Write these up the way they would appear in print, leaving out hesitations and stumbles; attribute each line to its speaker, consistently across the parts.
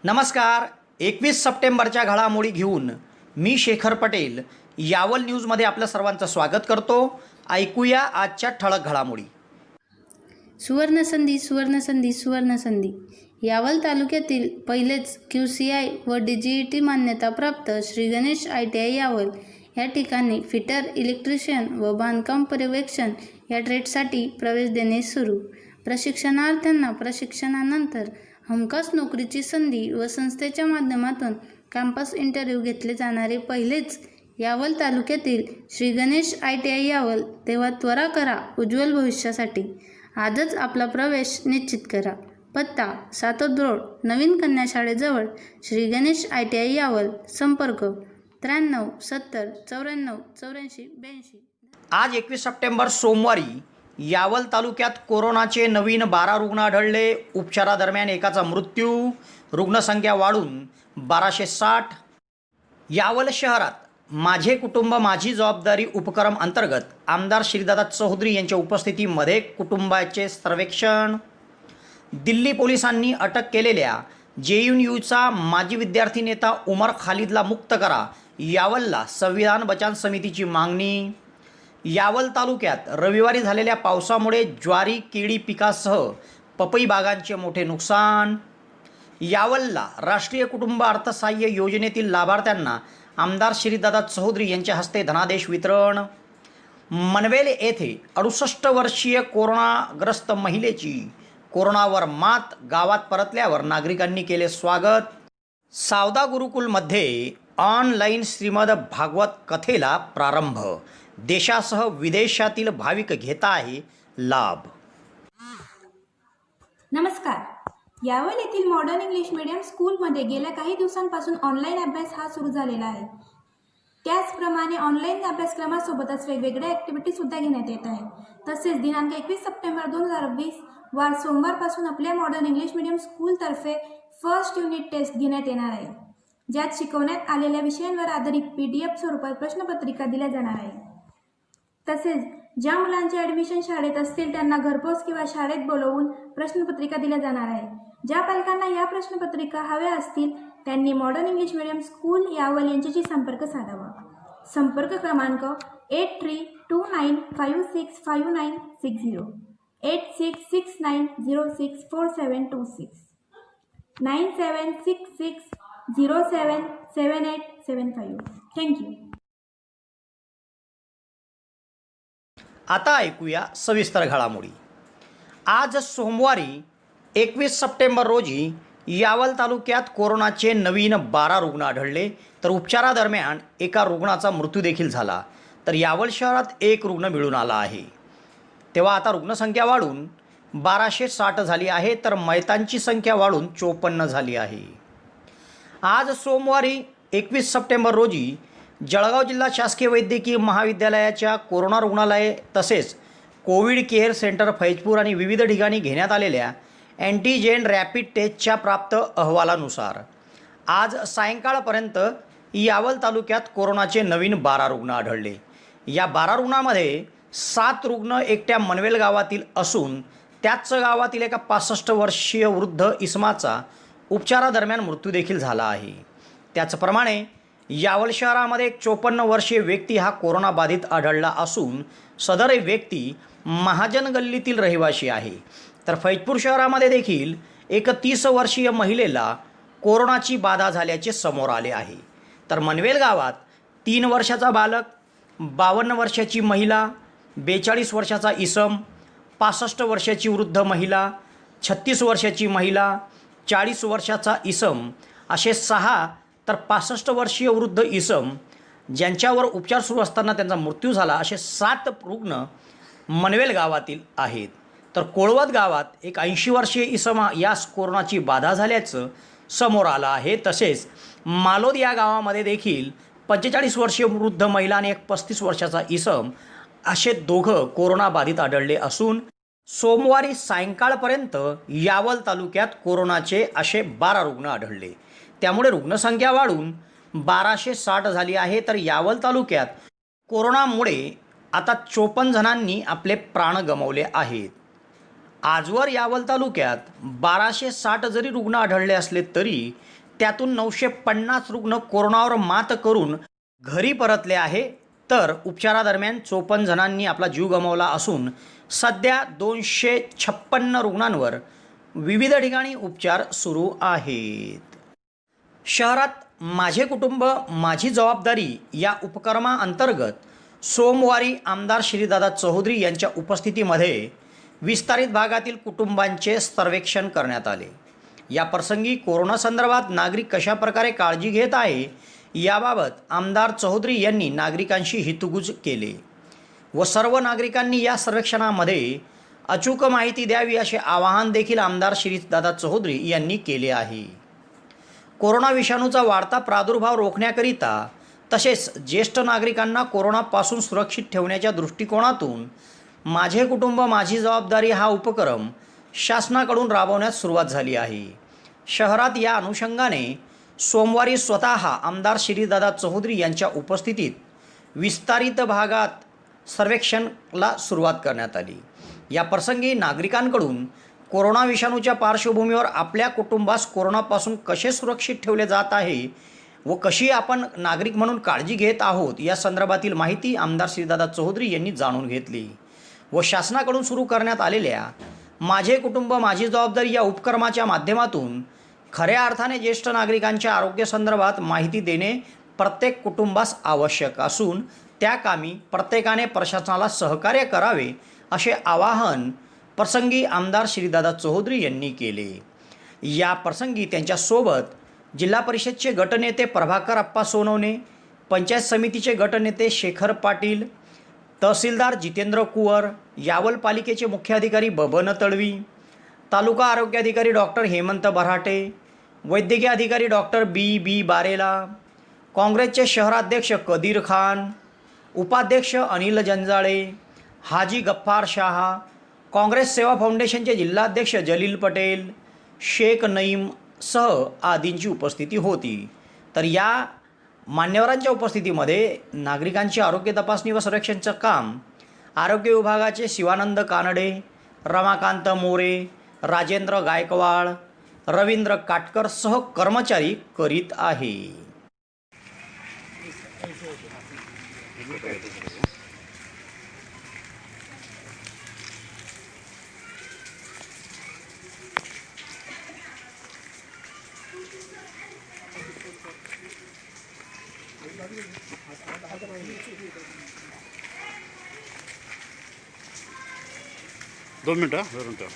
Speaker 1: नमस्कार. 21 सप्टेंबरच्या घडामोडी घेऊन मी शेखर पटेल यावल न्यूजमध्ये आपलं सर्वांचं स्वागत करतो. ऐकूया आजच्या ठळक घडामोडी.
Speaker 2: सुवर्णसंधी सुवर्णसंधी सुवर्णसंधी. यावल तालुक्यातील पहिलेच QCI व DGET मान्यताप्राप्त श्री गणेश ITI यावल या ठिकाणी फिटर, इलेक्ट्रिशियन व बांधकाम पर्यवेक्षण या ट्रेडसाठी प्रवेश देणे सुरू. प्रशिक्षणार्थ्यांना प्रशिक्षणानंतर हमखास नोकरीची संधी व संस्थेच्या माध्यमातून कॅम्पस इंटरव्ह्यू घेतले जाणारे पहिलेच यावल तालुक्यातील श्री गणेश ITI यावल. तेव्हा त्वरा करा उज्ज्वल भविष्यासाठी. आजच आपला प्रवेश निश्चित करा. पत्ता: सातोद रोड, नवीन कन्या शाळेजवळ, श्री गणेश ITI यावल. संपर्क: 93 70 94 84 82.
Speaker 1: आज 21 सप्टेंबर सोमवारी यावल तालुक्यात कोरोनाचे नवीन 12 रुग्ण आढळले. उपचारादरम्यान एकाचा मृत्यू. रुग्णसंख्या वाढून 1260. यावल शहरात माझे कुटुंब माझी जबाबदारी उपक्रम अंतर्गत आमदार श्रीदादा चौधरी यांच्या उपस्थितीमध्ये कुटुंबाचे सर्वेक्षण. दिल्ली पोलिसांनी अटक केलेल्या JNUचा माजी विद्यार्थी नेता उमर खालिदला मुक्त करा. यावलला संविधान बचाव समितीची मागणी. यावल तालुक्यात रविवारी झालेल्या पावसामुळे ज्वारी, केळी पिकासह पपई बागांचे मोठे नुकसान. यावलला राष्ट्रीय कुटुंब अर्थसहाय्य योजनेतील लाभार्थ्यांना आमदार श्रीदादा चौधरी यांच्या हस्ते धनादेश वितरण. मनवेल येथे 68 वर्षीय कोरोनाग्रस्त महिलेची कोरोनावर मात. गावात परतल्यावर नागरिकांनी केले स्वागत. सावदा गुरुकुलमध्ये ऑनलाईन श्रीमद भागवत कथेला प्रारंभ. देशासह विदेशातील भाविक घेत आहे लाभ.
Speaker 3: नमस्कार. यावल येथील मॉडर्न इंग्लिश मीडियम स्कूलमध्ये गेल्या काही दिवसांपासून ऑनलाईन अभ्यास हा सुरू झालेला आहे. त्याचप्रमाणे ऑनलाईन अभ्यासक्रमासोबतच वेगवेगळ्या ॲक्टिव्हिटीसुद्धा घेण्यात येत आहे. तसेच दिनांक 21 सप्टेंबर 2020 वार सोमवारपासून आपल्या मॉडर्न इंग्लिश मीडियम स्कूलतर्फे फर्स्ट युनिट टेस्ट घेण्यात येणार आहे, ज्यात शिकवण्यात आलेल्या विषयांवर आधारित PDF स्वरूपात प्रश्नपत्रिका दिल्या जाणार आहे. तसेच ज्या मुलांचे ॲडमिशन शाळेत असतील त्यांना घरपोच किंवा शाळेत बोलवून प्रश्नपत्रिका दिल्या जाणार आहे. ज्या पालकांना या प्रश्नपत्रिका हव्या असतील त्यांनी modern English medium school Yawal यांच्याशी संपर्क साधावा. संपर्क क्रमांक 8329565960, 8669064726, 9766077875. थँक्यू.
Speaker 1: आता ऐकूया सविस्तर घडामोडी. आज सोमवारी 21 सप्टेंबर रोजी यावल तालुक्यात कोरोनाचे नवीन 12 रुग्ण आढळले, तर उपचारादरम्यान एका रुग्णाचा मृत्यू देखील झाला. तर यावल शहरात एक रुग्ण मिळून आला आहे. तेव्हा आता रुग्णसंख्या वाढून 1260 झाली आहे, तर मयतांची संख्या वाढून 54 झाली आहे. आज सोमवारी 21 सप्टेंबर रोजी जळगाव जिल्हा शासकीय वैद्यकीय महाविद्यालयाच्या कोरोना रुग्णालय तसेच कोविड केअर सेंटर फैजपूर आणि विविध ठिकाणी घेण्यात आलेल्या अँटीजेन रॅपिड टेस्टच्या प्राप्त अहवालानुसार आज सायंकाळपर्यंत यावल तालुक्यात कोरोनाचे नवीन 12 रुग्ण आढळले. या 12 रुग्णांमध्ये 7 रुग्ण एकट्या मनवेल गावातील असून त्याच गावातील एका 65 वर्षीय वृद्ध इसमाचा उपचारादरम्यान मृत्यू देखील झाला आहे. त्याचप्रमाणे यावल शहरामध्ये एक 54 वर्षीय व्यक्ती हा कोरोनाबाधित आढळला असून सदर व्यक्ती महाजन गल्लीतील रहिवासी आहे. तर फैजपूर शहरामध्ये देखील एक 30 वर्षीय महिलेला कोरोनाची बाधा झाल्याचे समोर आले आहे. तर मनवेल गावात 3 वर्षाचा बालक, 52 वर्षाची महिला, 42 वर्षाचा इसम, 65 वर्षाची वृद्ध महिला, 36 वर्षाची महिला, 40 वर्षाचा इसम असे 6 तर 65 वर्षीय वृद्ध इसम ज्यांच्यावर उपचार सुरू असताना त्यांचा मृत्यू झाला असे 7 रुग्ण मनवेल गावातील आहेत. तर कोळवत गावात एक 80 वर्षीय इसम यास कोरोनाची बाधा झाल्याचं समोर आलं आहे. तसेच मालोद या गावामध्ये देखील 45 वर्षीय वृद्ध महिला आणि एक 35 वर्षाचा इसम असे दोघं कोरोनाबाधित आढळले असून सोमवारी सायंकाळपर्यंत यावल तालुक्यात कोरोनाचे असे 12 रुग्ण आढळले. त्यामुळे रुग्णसंख्या वाढून 1260 झाली आहे. तर यावल तालुक्यात कोरोनामुळे आता 54 जणांनी आपले प्राण गमावले आहेत. आजवर यावल तालुक्यात 1260 जरी रुग्ण आढळले असले तरी त्यातून 950 रुग्ण कोरोनावर मात करून घरी परतले आहे, तर उपचारादरम्यान 54 जणांनी आपला जीव गमावला असून सध्या 256 रुग्णांवर विविध ठिकाणी उपचार सुरू आहेत. शहरात माझे कुटुंब माझी जबाबदारी या उपक्रमाअंतर्गत सोमवारी आमदार श्रीदादा चौधरी यांच्या उपस्थितीमध्ये विस्तारित भागातील कुटुंबांचे सर्वेक्षण करण्यात आले. या प्रसंगी कोरोना संदर्भात नागरिक कशा प्रकारे काळजी घेत आहे याबाबत आमदार चौधरी यांनी नागरिकांशी हितगुज केले व सर्व नागरिकांनी या सर्वेक्षणामध्ये अचूक माहिती द्यावी असे आवाहन देखील आमदार श्रीदादा चौधरी यांनी केले आहे. कोरोना विषाणूचा वाढता प्रादुर्भाव रोखण्याकरिता तसेच ज्येष्ठ नागरिकांना कोरोनापासून सुरक्षित ठेवण्याच्या दृष्टिकोनातून माझे कुटुंब माझी जबाबदारी हा उपक्रम शासनाकडून राबवण्यास सुरुवात झाली आहे. शहरात या अनुषंगाने सोमवारी स्वतः आमदार श्रीदादा चौधरी यांच्या उपस्थितीत विस्तारित भागात सर्वेक्षणाला सुरुवात करण्यात आली. या प्रसंगी नागरिकांकडून कोरोना विषाणूच्या पार्श्वभूमीवर आपल्या कुटुंबास कोरोनापासून कसे सुरक्षित ठेवले जात आहे व कशी आपण नागरिक म्हणून काळजी घेत आहोत या संदर्भातील माहिती आमदार श्रीदादा चौधरी यांनी जाणून घेतली व शासनाकडून सुरू करण्यात आलेल्या माझे कुटुंब माझी जबाबदारी या उपक्रमाच्या माध्यमातून खऱ्या अर्थाने ज्येष्ठ नागरिकांच्या आरोग्यासंदर्भात माहिती देणे प्रत्येक कुटुंबास आवश्यक असून त्या कामी प्रत्येकाने प्रशासनाला सहकार्य करावे असे आवाहन प्रसंगी आमदार श्रीदादा चौधरी यांनी केले. या प्रसंगी त्यांच्यासोबत जिल्हा परिषदचे गटनेते प्रभाकर अप्पा सोनवणे, पंचायत समितीचे गटनेते शेखर पाटील, तहसीलदार जितेंद्र कुवर, यावल पालिकेचे मुख्याधिकारी बबन तळवी, तालुका आरोग्य अधिकारी डॉक्टर हेमंत बऱ्हाटे, वैद्यकीय अधिकारी डॉक्टर बी बारेला, काँग्रेसचे शहराध्यक्ष कदीर खान, उपाध्यक्ष अनिल जंजाळे, हाजी गफ्फार शाह, काँग्रेस सेवा फाउंडेशनचे जिल्हाध्यक्ष जलील पटेल, शेख नईम सह आदींची उपस्थिती होती. तर या मान्यवरांच्या उपस्थितीमध्ये नागरिकांची आरोग्य तपासणी व सर्वेक्षणचं काम आरोग्य विभागाचे शिवानंद कानडे, रमाकांत मोरे, राजेंद्र गायकवाड, रवींद्र काटकर सह कर्मचारी करीत आहे.
Speaker 4: दोन मिनटं धरून ठेवा.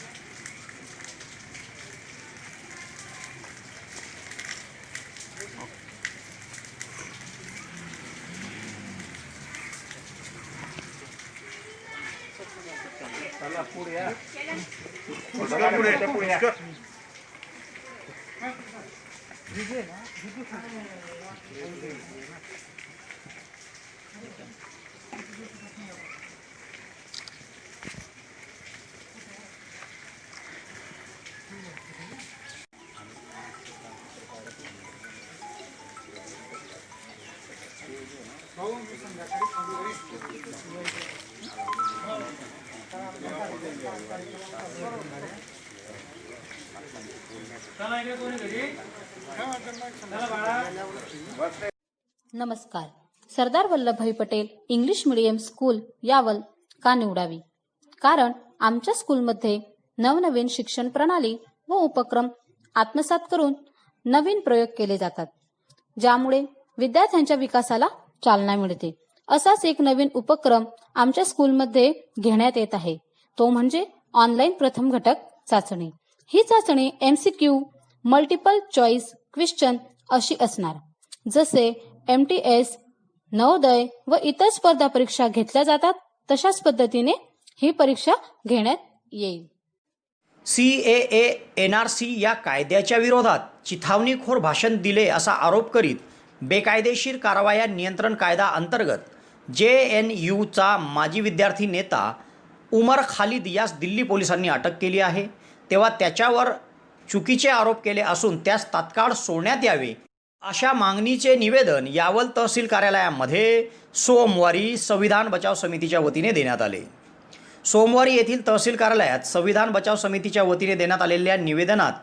Speaker 5: नमस्कार. Sardar Vallabhbhai Patel English medium school Yawal का निवडावी? कारण आमच्या स्कूलमध्ये नवनवीन शिक्षण प्रणाली व उपक्रम आत्मसात करून नवीन प्रयोग केले जातात, ज्यामुळे विद्यार्थ्यांच्या विकासाला चालना मिळते. असाच एक नवीन उपक्रम आमच्या स्कूलमध्ये घेण्यात येत आहे, तो म्हणजे ऑनलाईन प्रथम घटक चाचणी. ही चाचणी MCQ, मल्टिपल चॉईस क्वेश्चन अशी असणार. जसे MTS, नवोदय व इतर स्पर्धा परीक्षा घेतल्या जातात तशाच पद्धतीने ही परीक्षा घेण्यात येईल.
Speaker 1: CAA NRC या कायद्याच्या विरोधात चिथावणीखोर भाषण दिले असा आरोप करीत बेकायदेशीर कारवाया नियंत्रण कायदा अंतर्गत JNUचा माजी विद्यार्थी नेता उमर खालिद यास दिल्ली पोलिसांनी अटक केली आहे. तेव्हा त्याच्यावर चुकीचे आरोप केले असून त्यास तात्काळ सोडण्यात यावे अशा मागणीचे निवेदन यावल तहसील कार्यालयामध्ये सोमवारी संविधान बचाव समितीच्या वतीने देण्यात आले. सोमवारी येथील तहसील कार्यालयात संविधान बचाव समितीच्या वतीने देण्यात आलेल्या निवेदनात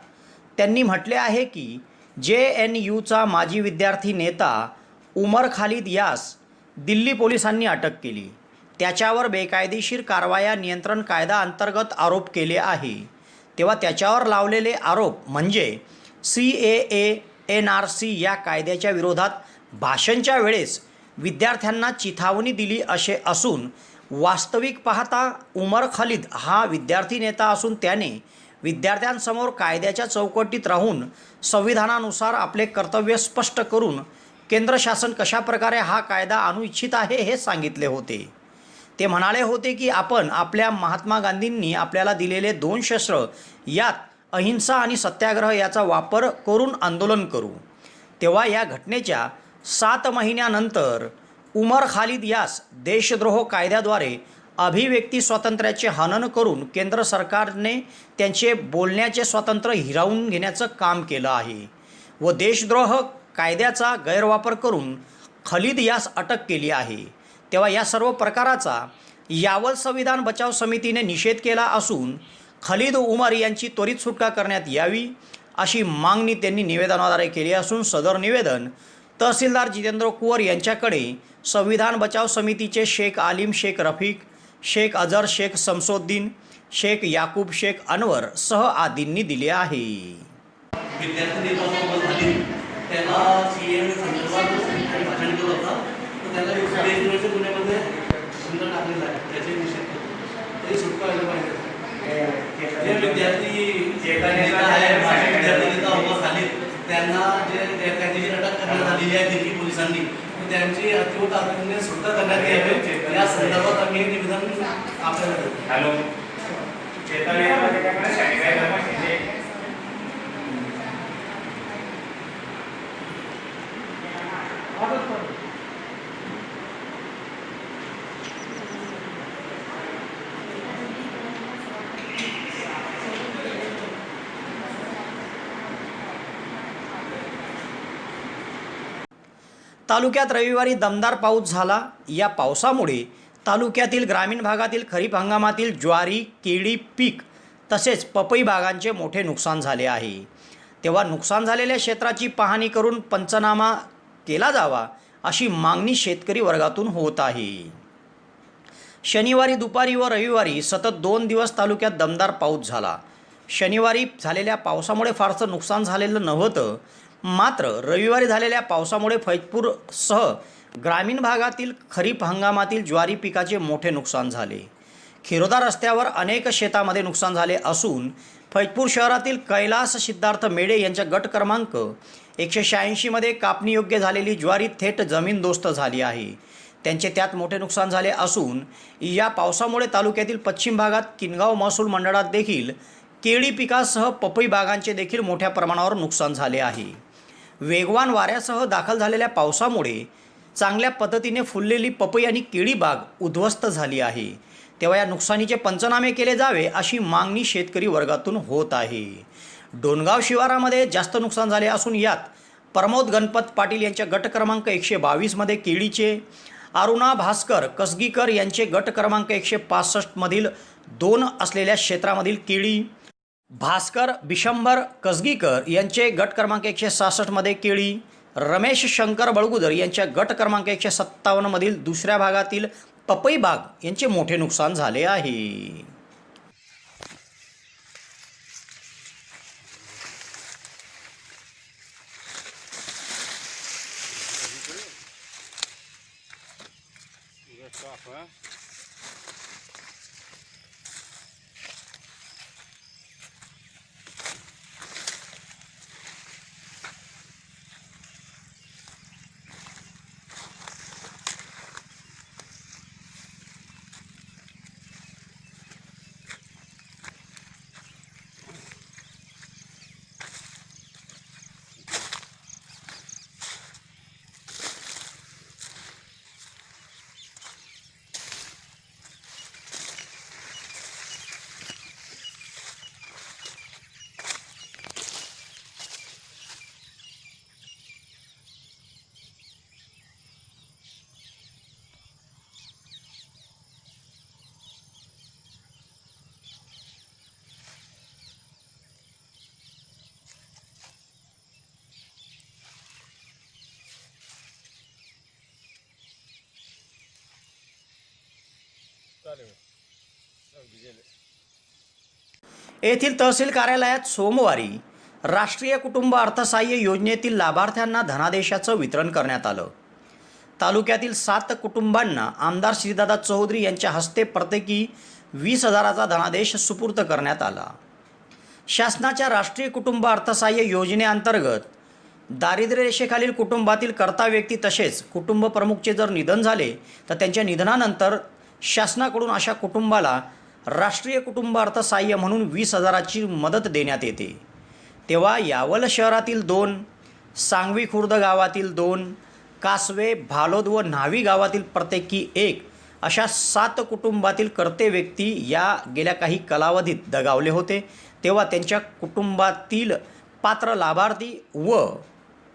Speaker 1: त्यांनी म्हटले आहे की JNUचा माजी विद्यार्थी नेता उमर खालिद यास दिल्ली पोलिसांनी अटक केली. त्याच्यावर बेकायदेशीर कारवाया नियंत्रण कायदा अंतर्गत आरोप केले आहे. तेव्हा त्याच्यावर लावलेले आरोप म्हणजे CAA NRC या कायद्याच्या विरोधात भाषणच्या वेळेस विद्यार्थ्यांना चिथावणी दिली असे असून वास्तविक पाहता उमर खालिद हा विद्यार्थी नेता असून त्याने विद्यार्थ्यांसमोर कायद्याच्या चौकटीत राहून संविधानानुसार आपले कर्तव्य स्पष्ट करून केंद्र शासन कशाप्रकारे हा कायदा आणू इच्छित आहे हे सांगितले होते. ते म्हणाले होते की आपण आपल्या महात्मा गांधींनी आपल्याला दिलेले 2 शस्त्र यात अहिंसा आणि सत्याग्रह याचा वापर करून आंदोलन करू. तेव्हा या घटनेच्या 7 महिन्यानंतर उमर खालिद यास देशद्रोह कायद्याद्वारे अभिव्यक्ती स्वातंत्र्याचे हनन करून केंद्र सरकारने त्यांचे बोलण्याचे स्वातंत्र्य हिरावून घेण्याचं काम केलं आहे व देशद्रोह कायद्याचा गैरवापर करून खालिद यास अटक केली आहे. तेव्हा या सर्व प्रकाराचा यावल संविधान बचाव समितीने निषेध केला असून खालिद उमर यांची त्वरित सुटका करण्यात यावी अशी मागणी त्यांनी निवेदनाद्वारे केली असून सदर निवेदन तहसीलदार जितेंद्र कुवर यांच्याकडे संविधान बचाव समितीचे शेख आलिम शेख रफीक शेख अजहर शेख शमसुद्दीन शेख याकूब शेख अनवर सह आदींनी दिले आहे.
Speaker 6: विद्यार्थी नेत्यांसोबत झाली त्यांना CAA संदर्भात भाषण केलं होतं तर त्यांना देशद्रोहाच्या गुन्ह्यामध्ये बंद टाकलेला आहे. त्याचे निषेध करतो तरी सुटका व्हायला पाहिजे. जे विद्यार्थी नेता आहे माझे विद्यार्थी नेता उमर खालिद त्यांना जे त्यांची अटक करण्यात आलेली आहे दिल्ली पोलिसांनी त्यांची अतिव तातडीने सुटका करण्यात यावी या संदर्भात आम्ही हे निवेदन आपल्याला देतो.
Speaker 1: तालुक्यात रविवारी दमदार पाऊस झाला. या पावसामुळे तालुक्यातील ग्रामीण भागातील खरीप हंगामातील ज्वारी केळी पीक तसेच पपई बागांचे मोठे नुकसान झाले आहे. तेव्हा नुकसान झालेल्या क्षेत्राची पाहणी करून पंचनामा केला जावा अशी मागणी शेतकरी वर्गातून होत आहे. शनिवारी दुपारी व रविवारी सतत 2 दिवस तालुक्यात दमदार पाऊस झाला. शनिवारी झालेल्या पावसामुळे फारसं नुकसान झालेलं नव्हतं. मात्र रविवारी झालेल्या पावसामुळे फैजपूरसह ग्रामीण भागातील खरीप हंगामातील ज्वारी पिकाचे मोठे नुकसान झाले. खिरोदा रस्त्यावर अनेक शेतामध्ये नुकसान झाले असून फैजपूर शहरातील कैलास सिद्धार्थ मेढे यांच्या गट क्रमांक 186 मध्ये कापणीयोग्य झालेली ज्वारी थेट जमीनदोस्त झाली आहे. त्यांचे त्यात मोठे नुकसान झाले असून या पावसामुळे तालुक्यातील पश्चिम भागात किनगाव महसूल मंडळात देखील केळी पिकासह पपई बागांचे देखील मोठ्या प्रमाणावर नुकसान झाले आहे. वेगवान वाऱ्यासह दाखल झालेल्या पावसामुळे चांगल्या पद्धतीने फुललेली पपई आणि केळी बाग उद्ध्वस्त झाली आहे. तेव्हा या नुकसानीचे पंचनामे केले जावे अशी मागणी शेतकरी वर्गातून होत आहे. डोनगाव शिवारामध्ये जास्त नुकसान झाले असून यात प्रमोद गणपत पाटील यांच्या गट क्रमांक 122 मध्ये केळीचे, अरुणा भास्कर कसगीकर यांचे गट क्रमांक 165 मधील 2 असलेल्या क्षेत्रामधील केळी, भास्कर बिशंबर कसगीकर यांचे गट क्रमांक 166 मध्ये केळी, रमेश शंकर बळगुदर यांच्या गट क्रमांक 157 मधील दुसऱ्या भागातील पपई बाग यांचे मोठे नुकसान झाले आहे. येथील तहसील कार्यालयात सोमवारी राष्ट्रीय कुटुंब अर्थसहाय्य योजनेतील लाभार्थ्यांना धनादेशाचं वितरण करण्यात आलं. तालुक्यातील 7 कुटुंबांना आमदार श्रीदादा चौधरी यांच्या हस्ते प्रत्येकी 20,000चा धनादेश सुपूर्द करण्यात आला. शासनाच्या राष्ट्रीय कुटुंब अर्थसहाय्य योजनेअंतर्गत दारिद्र्य रेषेखालील कुटुंबातील कर्ता व्यक्ती तसेच कुटुंब प्रमुखचे जर निधन झाले तर त्यांच्या निधनानंतर शासनाकडून अशा कुटुंबाला राष्ट्रीय कुटुंब अर्थसहाय्य म्हणून 20,000ची मदत देण्यात येते. तेव्हा यावल शहरातील 2, सांगवी खुर्द गावातील 2, कासवे, भालोद व न्हावी गावातील प्रत्येकी 1 अशा 7 कुटुंबातील कर्ते व्यक्ती या गेल्या काही कालावधीत दगावले होते. तेव्हा त्यांच्या कुटुंबातील पात्र लाभार्थी व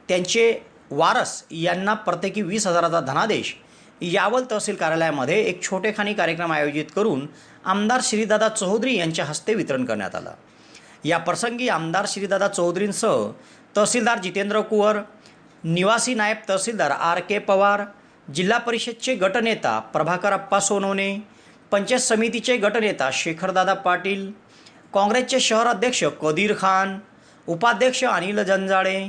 Speaker 1: त्यांचे वारस यांना प्रत्येकी 20,000चा धनादेश यावल तहसील कार्यालयामध्ये एक छोटेखानी कार्यक्रम आयोजित करून आमदार श्रीदादा चौधरी यांच्या हस्ते वितरण करण्यात आलं. या प्रसंगी आमदार श्रीदादा चौधरींसह तहसीलदार जितेंद्र कुवर, निवासी नायब तहसीलदार R.K. पवार, जिल्हा परिषदचे गटनेता प्रभाकरप्पा सोनवणे, पंचायत समितीचे गटनेता शेखरदादा पाटील, काँग्रेसचे शहर अध्यक्ष कदीर खान, उपाध्यक्ष अनिल जंजाळे,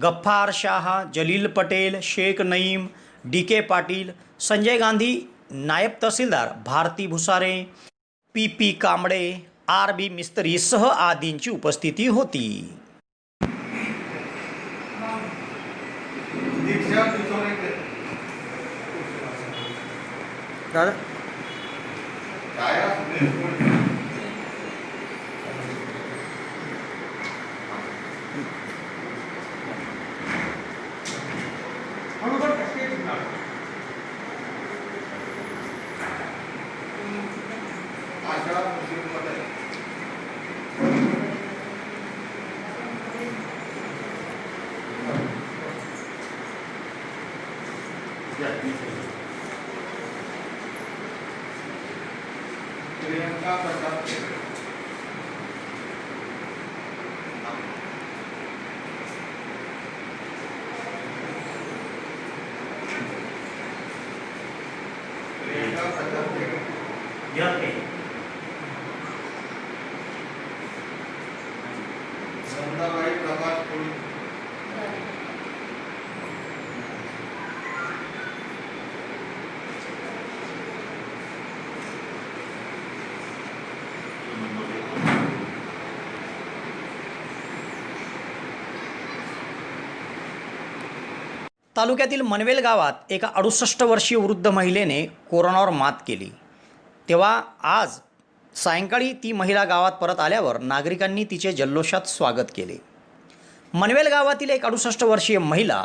Speaker 1: गफ्फार शाह, जलील पटेल, शेख नईम, D.K. पाटील, संजय गांधी, नायब तहसीलदार भारती भुसारे, P.P. कांबळे, R.B. मिस्त्री सह आदींची उपस्थिती होती. तालुक्यातील मनवेल गावात एका 68 वर्षीय वृद्ध महिलेने कोरोनावर मात केली. तेव्हा आज सायंकाळी ती महिला गावात परत आल्यावर नागरिकांनी तिचे जल्लोषात स्वागत केले. मनवेल गावातील एक 68 वर्षीय महिला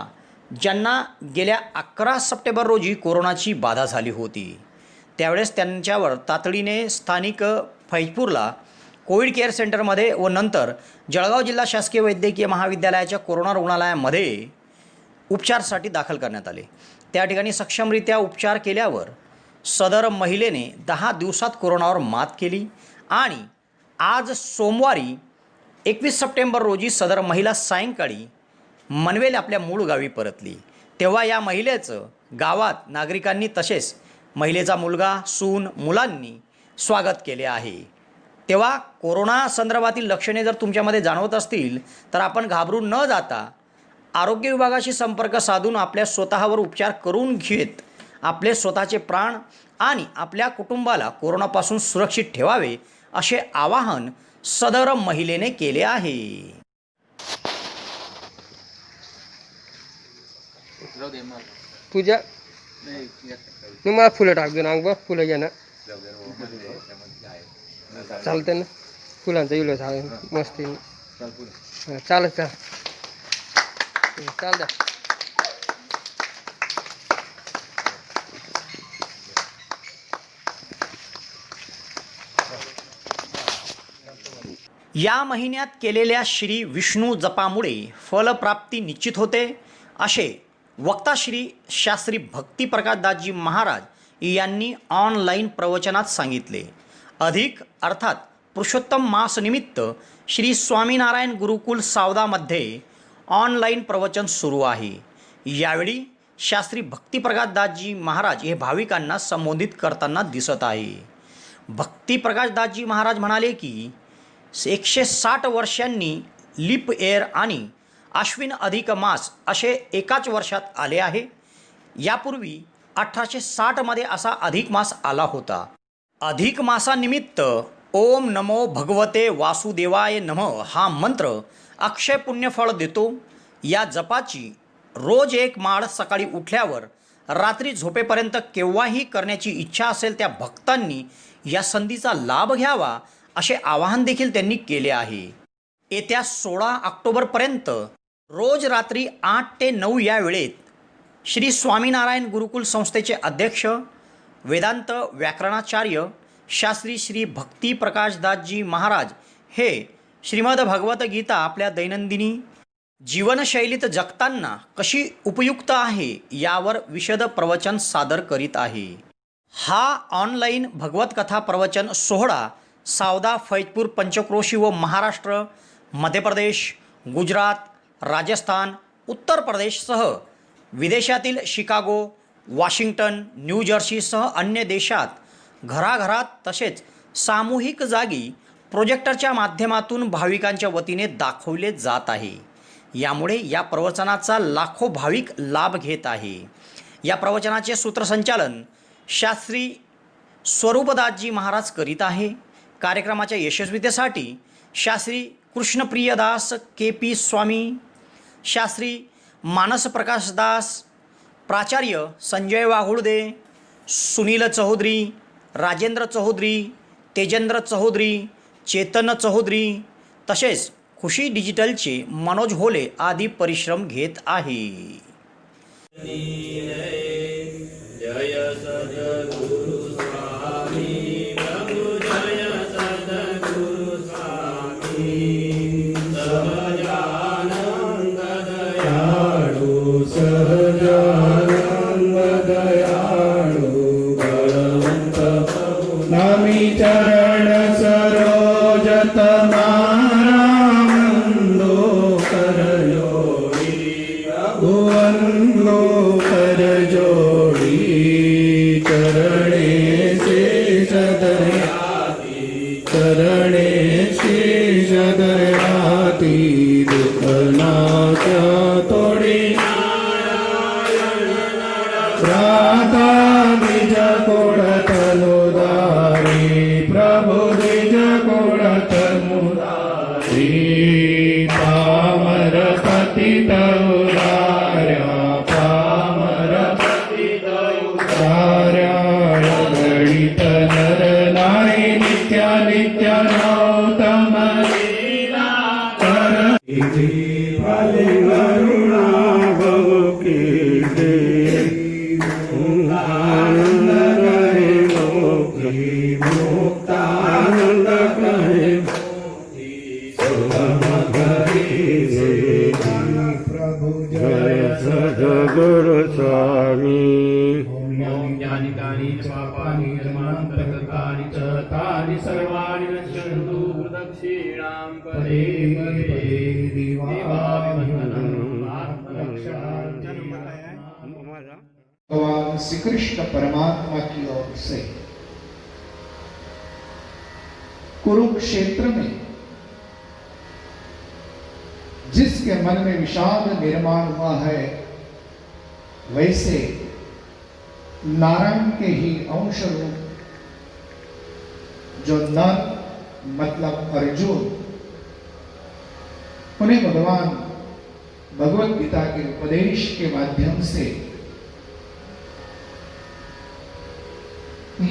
Speaker 1: ज्यांना गेल्या 11 सप्टेंबर रोजी कोरोनाची बाधा झाली होती, त्यावेळेस त्यांच्यावर तातडीने स्थानिक फैजपूरला कोविड केअर सेंटरमध्ये व नंतर जळगाव जिल्हा शासकीय वैद्यकीय महाविद्यालयाच्या कोरोना रुग्णालयामध्ये उपचारासाठी दाखल करण्यात आले. त्या ठिकाणी सक्षमरित्या उपचार केल्यावर सदर महिलेने 10 दिवसात कोरोनावर मात केली आणि आज सोमवारी 21 सप्टेंबर रोजी सदर महिला सायंकाळी मनवेल आपल्या मूळ गावी परतली. तेव्हा या महिलेचं गावात नागरिकांनी तसेच महिलेचा मुलगा, सून, मुलांनी स्वागत केले आहे. तेव्हा कोरोना संदर्भातील लक्षणे जर तुमच्यामध्ये जाणवत असतील तर आपण घाबरून न जाता आरोग्य विभागाशी संपर्क साधून आपल्या स्वतःवर उपचार करून घेत आपले स्वतःचे प्राण आणि आपल्या कुटुंबाला कोरोनापासून सुरक्षित ठेवावे असे आवाहन सदर महिलेने केले आहे.
Speaker 7: पूजा मी मला फुलं टाक दे ना, अंग बघ फुलं घ्या ना, चालतं ना, फुलांचा इलो चालेल मस्ती चालत चाल चाल द्या.
Speaker 1: या महिन्यात केलेल्या श्री विष्णू जपामुळे फलप्राप्ती निश्चित होते असे वक्ता श्री शास्त्री भक्तिप्रकाशदासजी महाराज यांनी ऑनलाईन प्रवचनात सांगितले. अधिक अर्थात पुरुषोत्तम मासनिमित्त श्री स्वामीनारायण गुरुकुल सावदामध्ये ऑनलाईन प्रवचन सुरू आहे. यावेळी शास्त्री भक्तिप्रकाशदासजी महाराज हे भाविकांना संबोधित करताना दिसत आहे. भक्ती प्रकाशदासजी महाराज म्हणाले की 160 वर्षांनी लीप एअर आणि आश्विन अधिक मास असे एकाच वर्षात आले आहे. यापूर्वी 1860मध्ये असा अधिक मास आला होता. अधिक मासानिमित्त ओम नमो भगवते वासुदेवाय नमः हा मंत्र अक्षय पुण्यफळ देतो. या जपाची रोज एक माळ सकाळी उठल्यावर रात्री झोपेपर्यंत केव्हाही करण्याची इच्छा असेल त्या भक्तांनी या संधीचा लाभ घ्यावा असे आवाहन देखील त्यांनी केले आहे. येत्या 16 ऑक्टोबरपर्यंत रोज रात्री 8 ते 9 या वेळेत श्री स्वामीनारायण गुरुकुल संस्थेचे अध्यक्ष वेदांत व्याकरणाचार्य शास्त्री श्री भक्ती प्रकाशदासजी महाराज हे श्रीमद भगवत गीता आपल्या दैनंदिनी जीवनशैलीत जगताना कशी उपयुक्त आहे यावर विशद प्रवचन सादर करीत आहे. हा ऑनलाईन भगवत कथा प्रवचन सोहळा सावदा, फैजपूर, पंचक्रोशी व महाराष्ट्र, मध्य प्रदेश, गुजरात, राजस्थान, उत्तर प्रदेशसह विदेशातील शिकागो, वॉशिंग्टन, न्यू जर्सीसह अन्य देशात घराघरात तसेच सामूहिक जागी प्रोजेक्टरच्या माध्यमातून भाविकांच्या वतीने दाखवले जात आहे. यामुळे या प्रवचनाचा लाखो भाविक लाभ घेत आहे. या प्रवचनाचे सूत्रसंचालन शास्त्री स्वरूपदासजी महाराज करीत आहे. कार्यक्रमाच्या यशस्वीतेसाठी शास्त्री कृष्णप्रियदास के.पी. स्वामी, शास्त्री मानस प्रकाशदास, प्राचार्य संजय वाघुळदे, सुनील चौधरी, राजेंद्र चौधरी, तेजेंद्र चौधरी, चेतन चौधरी तसेच खुशी डिजिटलचे मनोज होले आदी परिश्रम घेत आहे.
Speaker 8: नामी चरण सरोज तमानंदो कर जोड़ी भुवंदो कर जोड़ी चरणे शेष दयाति चरणे शेष दयाति दुख नाचा तोड़ी राधा निज कोड़तनुदारी प्रभु निज कोड़तनुदारी पामर पतित उदार्या पामर पतित उदार्या गणित नर नारी नित्य नित्य नौतम लीला कर करुणा भव की आनंद करे मोक्ति मुक्तानंद करे सुगम करे प्रभु जय सद्गुरु स्वामी. ओम ज्ञानी कानि च पापानि जन्मान्तरकानि च तानि सर्वाणि नश्यन्तु प्रदक्षिणां पदे पदे देवाभिवन्दनम् आत्मरक्षां
Speaker 9: भगवान श्री कृष्ण परमात्मा की ओर से कुरुक्षेत्र में जिसके मन में विषाद निर्माण हुआ है वैसे नारायण के ही अंश रूप जो नर मतलब अर्जुन उन्हें भगवान भगवत गीता के उपदेश के माध्यम से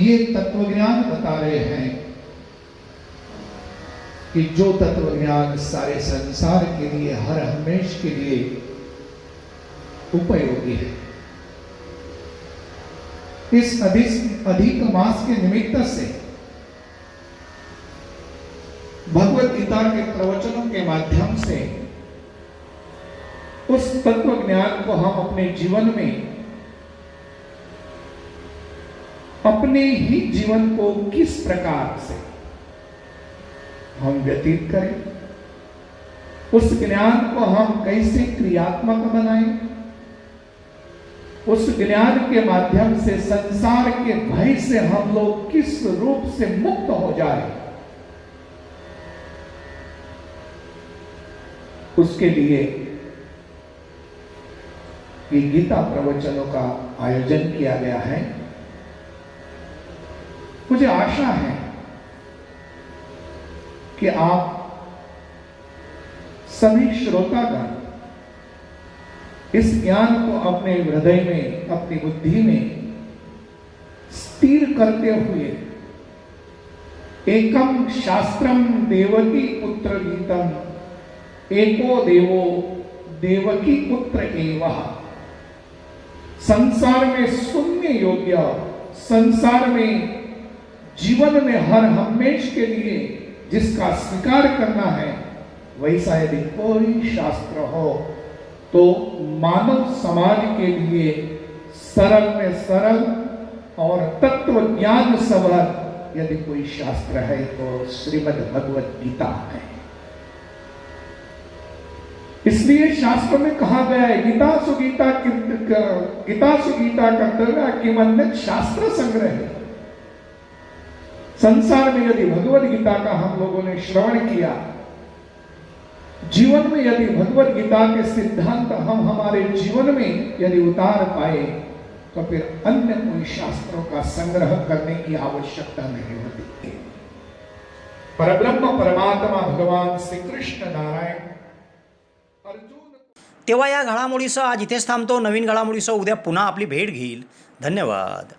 Speaker 9: ये तत्वज्ञान बता रहे हैं कि जो तत्वज्ञान सारे संसार के लिए हर हमेश के लिए उपयोगी है. इस अधिक मास के निमित्त से भगवत गीता के प्रवचनों के माध्यम से उस तत्व ज्ञान को हम अपने जीवन में अपने ही जीवन को किस प्रकार से हम व्यतीत करें, उस ज्ञान को हम कैसे क्रियात्मक बनाएं, उस ज्ञान के माध्यम से संसार के भय से हम लोग किस रूप से मुक्त हो जाए, उसके लिए ये गीता प्रवचनों का आयोजन किया गया है। मुझे आशा है कि आप सभी श्रोतागण इस ज्ञान को अपने हृदय में, अपनी बुद्धि में स्थिर करते हुए एकम शास्त्रम देवकी पुत्र गीतम एको देवो देवकी पुत्र एवः, संसार में सुनने योग्य, संसार में जीवन में हर हमेश के लिए जिसका स्वीकार करना है, वैसा यदि कोई शास्त्र हो तो मानव समाज के लिए सरल में सरल और तत्व ज्ञान सभर यदि कोई शास्त्र है तो श्रीमद् भगवत गीता है। इसलिए शास्त्र में कहा गया है गीता सुगीता कर्तव्य किमन्वित शास्त्र संग्रह है। संसार में यदि भगवत गीता का हम लोगों ने श्रवण किया, जीवन में यदि भगवत गीता के सिद्धांत हम हमारे जीवन में यदि उतार पाए तो फिर अन्य कोई शास्त्रों का संग्रह करने की आवश्यकता नहीं होती। परब्रह्म परमात्मा भगवान श्री कृष्ण नारायण अर्जुन।
Speaker 1: तेव्हा या घडामोडीसह आज इथेच थांबतो. नवीन घडामोडीसह उद्या पुन्हा आपली भेट घेईल. धन्यवाद.